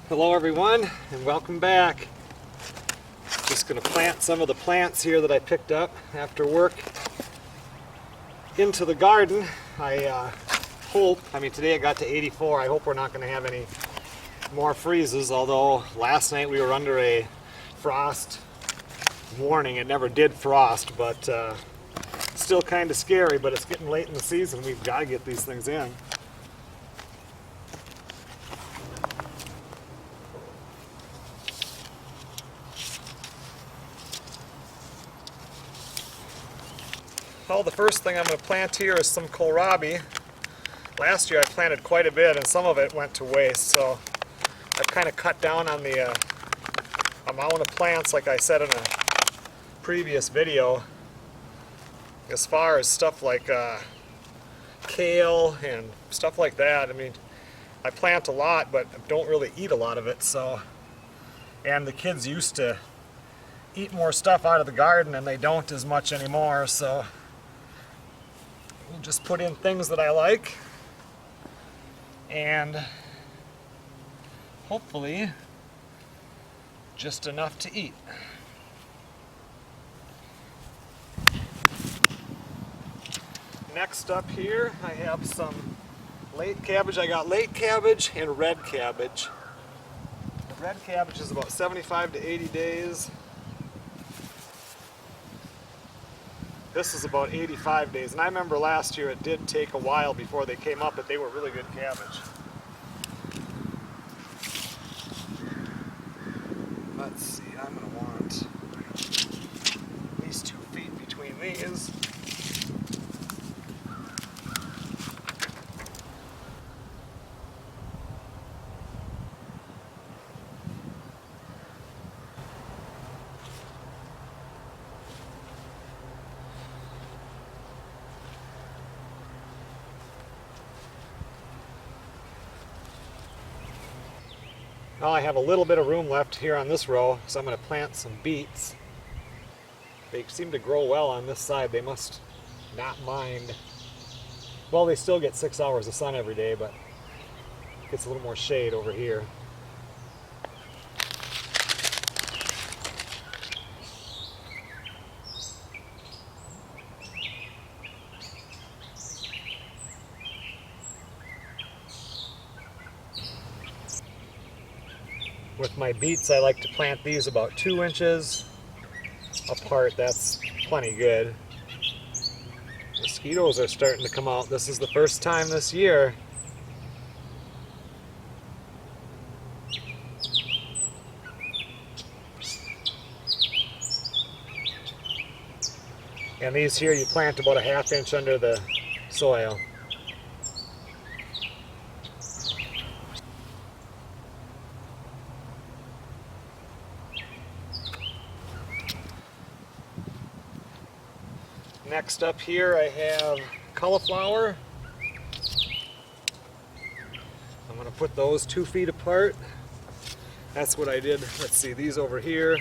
Hello everyone, and welcome back. Just going to plant some of the plants here that I picked up after work into the garden. I mean today it got to 84. I hope we're not going to have any more freezes, although last night we were under a frost warning. It never did frost, but still kind of scary, but it's getting late in the season. We've got to get these things in. Well, the first thing I'm going to plant here is some kohlrabi. Last year I planted quite a bit and some of it went to waste, so I've kind of cut down on the amount of plants like I said in a previous video. As far as stuff like kale and stuff like that, I mean, I plant a lot but don't really eat a lot of it, so. And the kids used to eat more stuff out of the garden and they don't as much anymore, so we'll just put in things that I like and hopefully just enough to eat. Next up here I have some late cabbage. I got late cabbage and red cabbage. The red cabbage is about 75 to 80 days. This is about 85 days, and I remember last year it did take a while before they came up, but they were really good cabbage. Let's see, I'm going to want at least 2 feet between these. Now I have a little bit of room left here on this row, so I'm going to plant some beets. They seem to grow well on this side. They must not mind. Well, they still get 6 hours of sun every day, but it gets a little more shade over here. With my beets, I like to plant these about 2 inches apart. That's plenty good. Mosquitoes are starting to come out. This is the first time this year. And these here you plant about a 1/2 inch under the soil. Next up here I have cauliflower. I'm going to put those 2 feet apart. That's what I did. Let's see, these over here.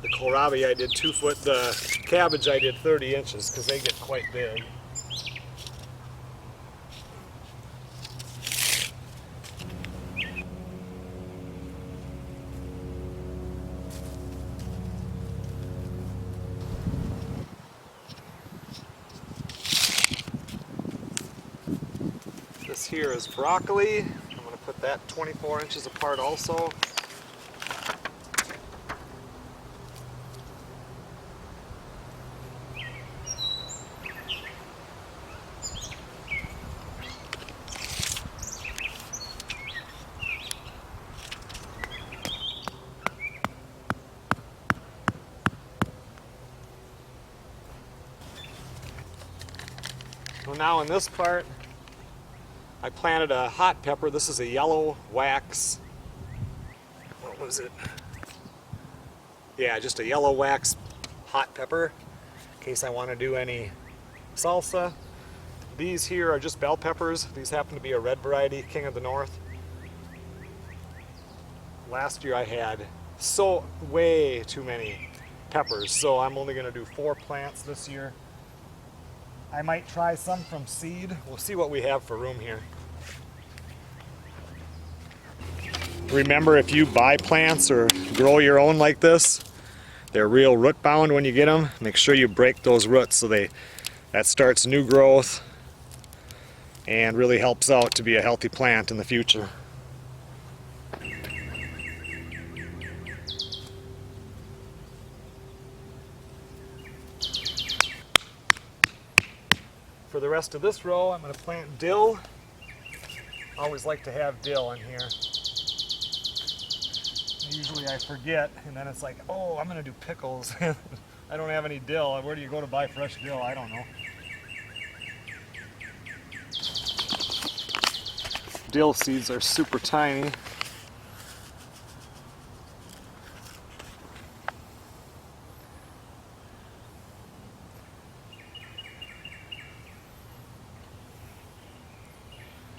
The kohlrabi I did 2 foot. The cabbage I did 30 inches because they get quite big. This here is broccoli. I'm going to put that 24 inches apart also. So now in this part, I planted a hot pepper. This is a yellow wax. What was it? Yeah, just a yellow wax hot pepper in case I want to do any salsa. These here are just bell peppers. These happen to be a red variety, King of the North. Last year I had way too many peppers, so I'm only going to do 4 plants this year. I might try some from seed. We'll see what we have for room here. Remember, if you buy plants or grow your own like this, they're real root bound when you get them. Make sure you break those roots so that starts new growth and really helps out to be a healthy plant in the future. For the rest of this row, I'm going to plant dill. I always like to have dill in here. Usually I forget, and then it's like, oh, I'm going to do pickles. I don't have any dill. Where do you go to buy fresh dill? I don't know. Dill seeds are super tiny.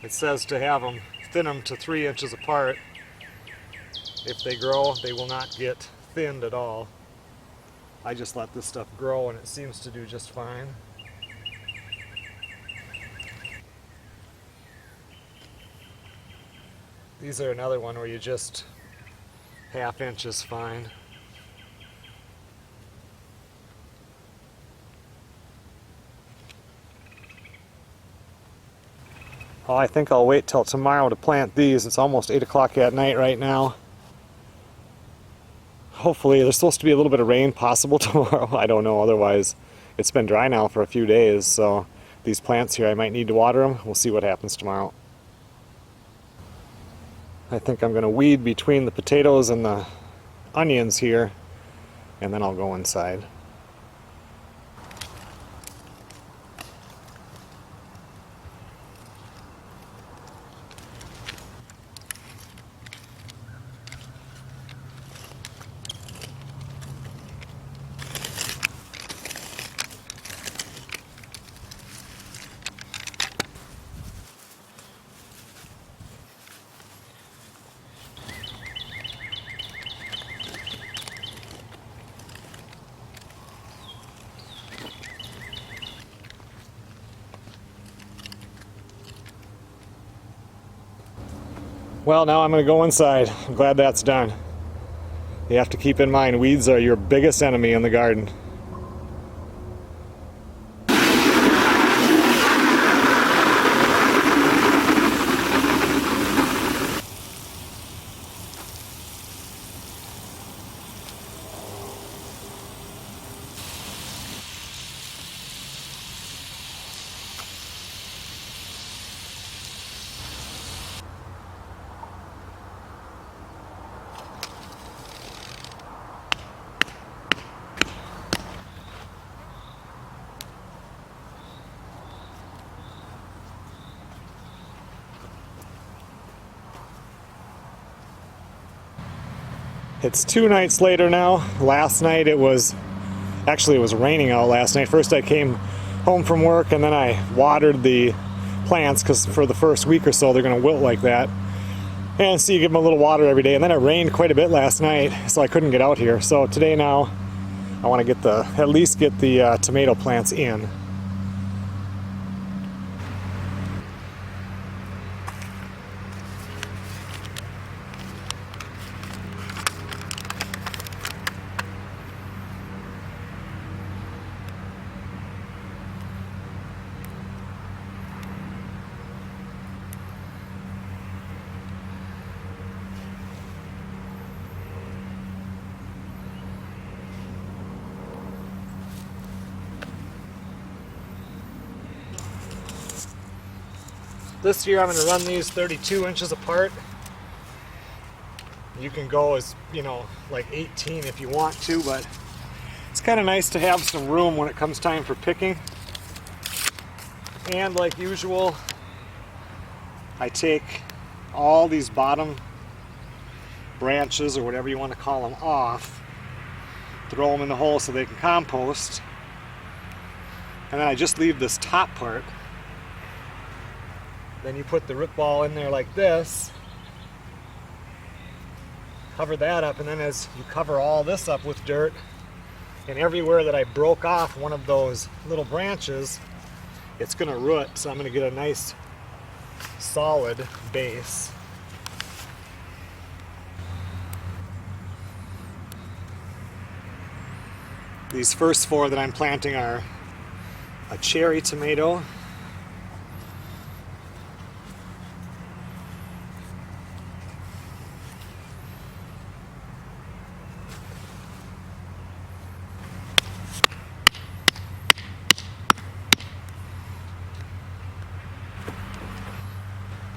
It says to have them, thin them to 3 inches apart. If they grow, they will not get thinned at all. I just let this stuff grow and it seems to do just fine. These are another one where you just ½ inch is fine. Well, I think I'll wait till tomorrow to plant these. It's almost 8 o'clock at night right now. Hopefully, there's supposed to be a little bit of rain possible tomorrow. I don't know, otherwise it's been dry now for a few days, so these plants here, I might need to water them. We'll see what happens tomorrow. I think I'm going to weed between the potatoes and the onions here, and then I'll go inside. Well, now I'm going to go inside. I'm glad that's done. You have to keep in mind, weeds are your biggest enemy in the garden. It's 2 nights later now. Last night it was raining out last night. First I came home from work and then I watered the plants because for the first week or so they're going to wilt like that. And so you give them a little water every day. And then it rained quite a bit last night, so I couldn't get out here. So today now I want to at least get the tomato plants in. This year I'm going to run these 32 inches apart. You can go as, like 18 if you want to, but it's kind of nice to have some room when it comes time for picking. And like usual, I take all these bottom branches or whatever you want to call them off, throw them in the hole so they can compost, and then I just leave this top part. Then you put the root ball in there like this, cover that up, and then as you cover all this up with dirt, and everywhere that I broke off one of those little branches, it's going to root, so I'm going to get a nice solid base. These first 4 that I'm planting are a cherry tomato,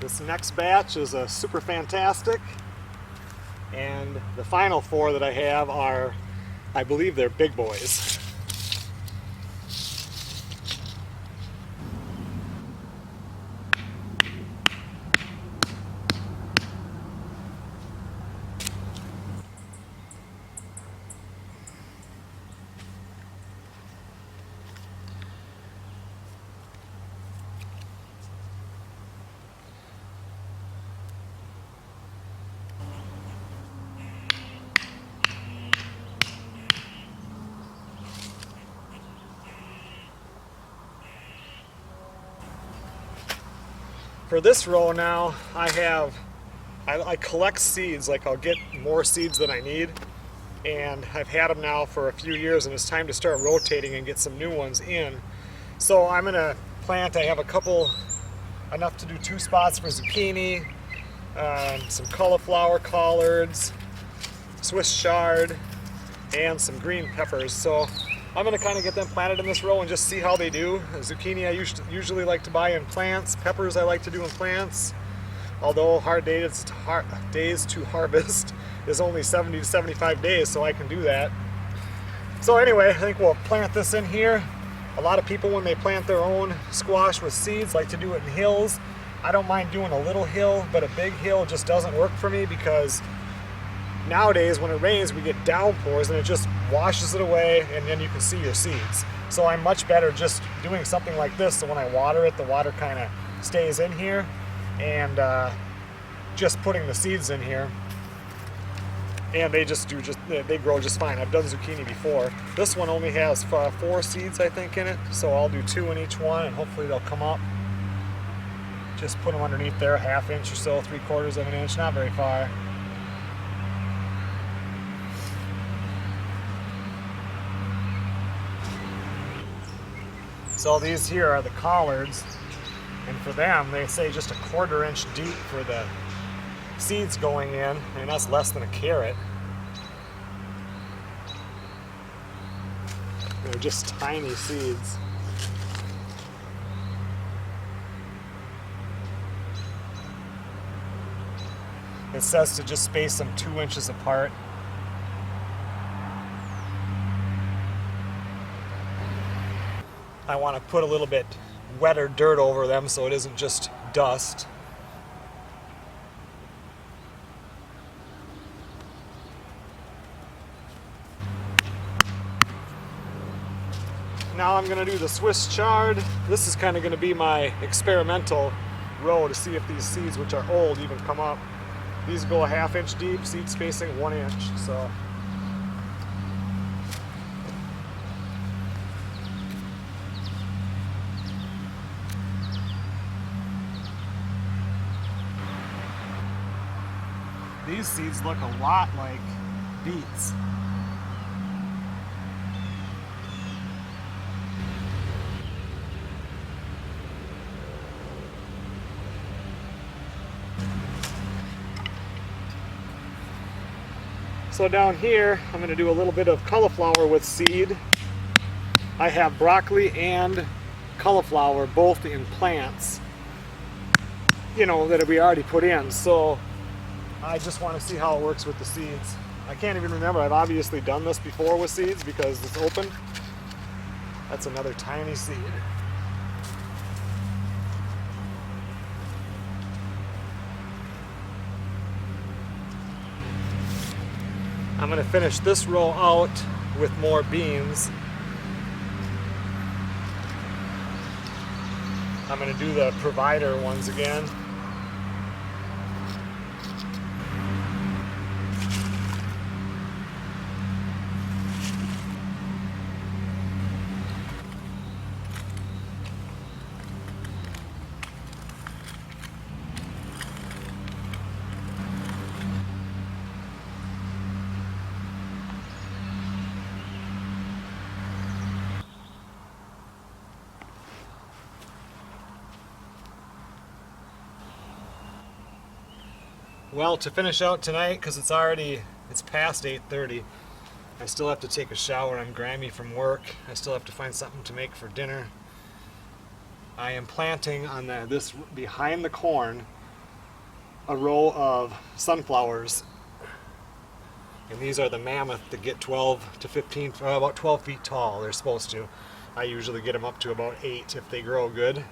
this next batch is a super fantastic, and the final 4 that I have are, I believe they're big boys. For this row now, I collect seeds, like I'll get more seeds than I need, and I've had them now for a few years, and it's time to start rotating and get some new ones in. So I'm gonna plant, I have a couple, enough to do 2 spots for zucchini, some cauliflower collards, Swiss chard, and some green peppers. So I'm going to kind of get them planted in this row and just see how they do. Zucchini I usually like to buy in plants. Peppers I like to do in plants. Although hard days to harvest is only 70 to 75 days, so I can do that. So anyway, I think we'll plant this in here. A lot of people, when they plant their own squash with seeds, like to do it in hills. I don't mind doing a little hill, but a big hill just doesn't work for me, because nowadays when it rains we get downpours and it just washes it away, and then you can see your seeds. So I'm much better just doing something like this, so when I water it, the water kind of stays in here, and just putting the seeds in here, and they grow just fine. I've done zucchini before. This one only has 4 seeds I think in it, so I'll do 2 in each one and hopefully they'll come up. Just put them underneath there, 1/2 inch or so, 3/4 of an inch, not very far. So these here are the collards, and for them they say just 1/4 inch deep for the seeds going in, and that's less than a carrot. They're just tiny seeds. It says to just space them 2 inches apart. I want to put a little bit wetter dirt over them so it isn't just dust. Now I'm going to do the Swiss chard. This is kind of going to be my experimental row to see if these seeds, which are old, even come up. These go 1/2 inch deep, seed spacing 1 inch. So these seeds look a lot like beets. So down here, I'm going to do a little bit of cauliflower with seed. I have broccoli and cauliflower both in plants, you know, that we already put in. So I just want to see how it works with the seeds. I can't even remember. I've obviously done this before with seeds because it's open. That's another tiny seed. I'm going to finish this row out with more beans. I'm going to do the provider ones again. Well, to finish out tonight, because it's past 8:30, I still have to take a shower. I'm grimy from work. I still have to find something to make for dinner. I am planting on this behind the corn a row of sunflowers, and these are the mammoth that get 12 to 15, about 12 feet tall. They're supposed to. I usually get them up to about 8 if they grow good.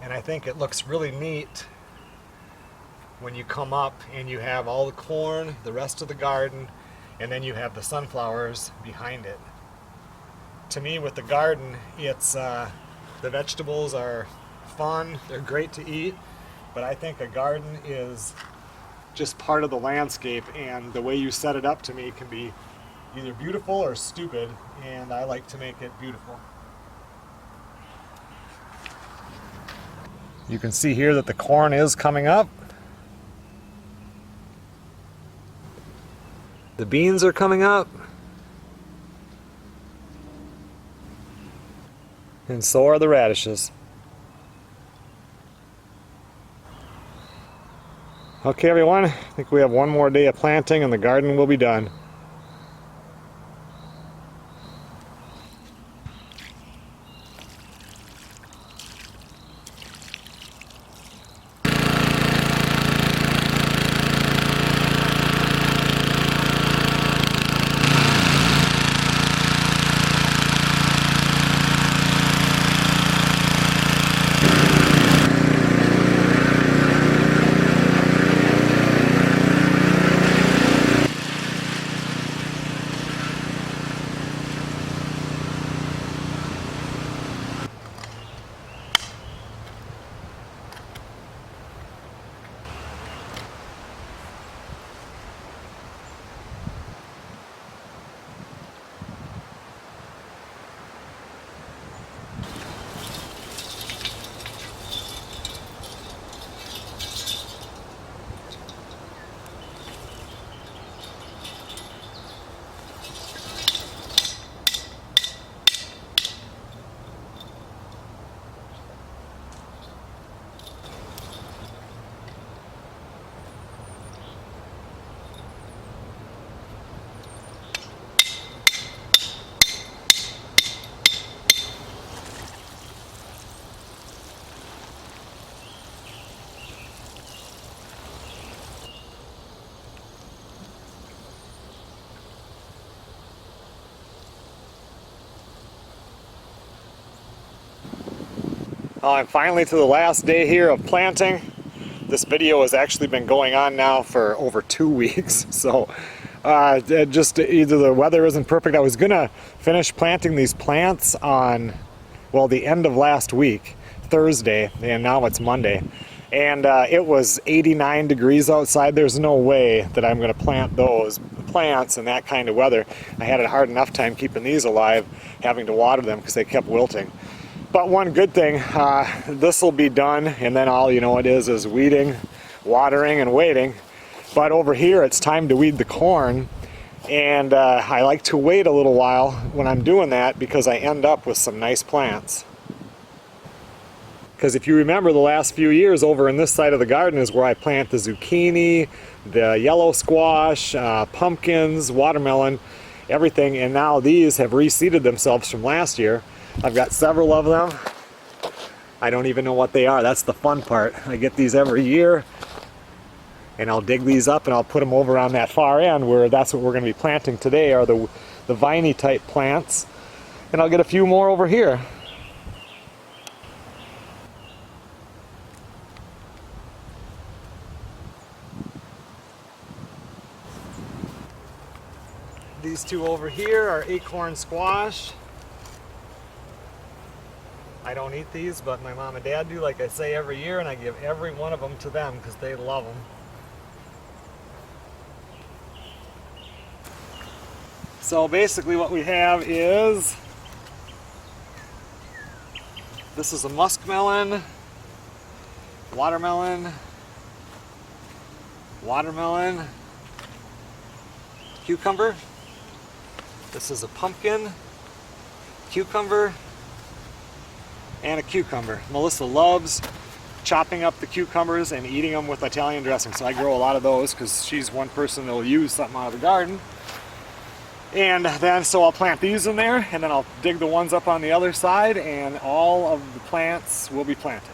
And I think it looks really neat when you come up and you have all the corn, the rest of the garden, and then you have the sunflowers behind it. To me, with the garden, it's the vegetables are fun, they're great to eat, but I think a garden is just part of the landscape, and the way you set it up to me can be either beautiful or stupid, and I like to make it beautiful. You can see here that the corn is coming up. The beans are coming up. And so are the radishes. Okay, everyone, I think we have one more day of planting and the garden will be done. I'm finally to the last day here of planting. This video has actually been going on now for over 2 weeks, so just either the weather isn't perfect. I was gonna finish planting these plants on, well, the end of last week, Thursday, and now it's Monday. And it was 89 degrees outside. There's no way that I'm gonna plant those plants in that kind of weather. I had a hard enough time keeping these alive, having to water them because they kept wilting. But one good thing, this will be done, and then all it is weeding, watering, and waiting. But over here, it's time to weed the corn, and I like to wait a little while when I'm doing that because I end up with some nice plants. Because if you remember, the last few years over in this side of the garden is where I plant the zucchini, the yellow squash, pumpkins, watermelon, everything, and now these have reseeded themselves from last year. I've got several of them. I don't even know what they are. That's the fun part. I get these every year, and I'll dig these up and I'll put them over on that far end where that's what we're going to be planting today, are the viney type plants. And I'll get a few more over here. These two over here are acorn squash. I don't eat these, but my mom and dad do, like I say, every year, and I give every one of them to them because they love them. So basically what we have is, this is a muskmelon, watermelon, cucumber. This is a pumpkin, cucumber, and a cucumber. Melissa loves chopping up the cucumbers and eating them with Italian dressing. So I grow a lot of those because she's one person that'll use something out of the garden. And then so I'll plant these in there, and then I'll dig the ones up on the other side, and all of the plants will be planted.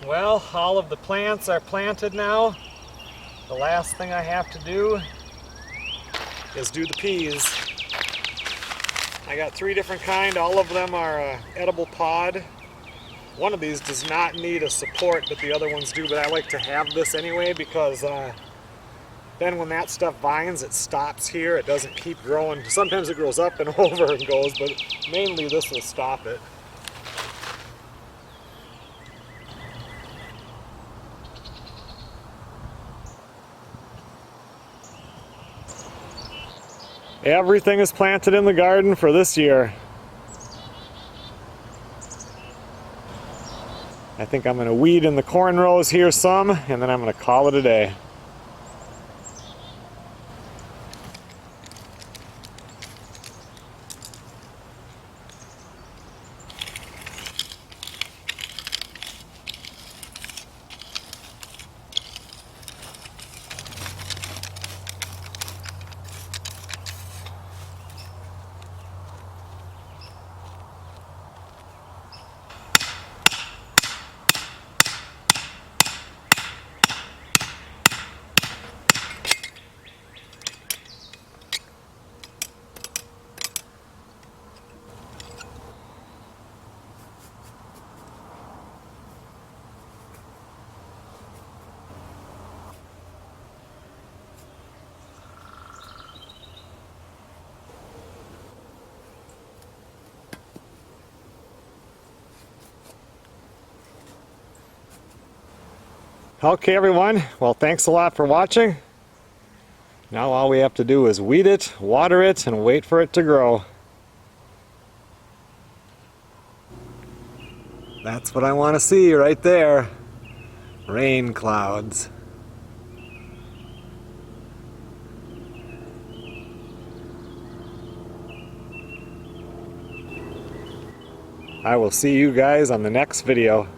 Well, all of the plants are planted now. The last thing I have to do is do the peas. I got 3 different kind. All of them are edible pod. One of these does not need a support, but the other ones do. But I like to have this anyway because then when that stuff vines, it stops here. It doesn't keep growing. Sometimes it grows up and over and goes, but mainly this will stop it. Everything is planted in the garden for this year. I think I'm going to weed in the corn rows here some, and then I'm going to call it a day. Okay everyone, well thanks a lot for watching. Now all we have to do is weed it, water it, and wait for it to grow. That's what I want to see right there. Rain clouds. I will see you guys on the next video.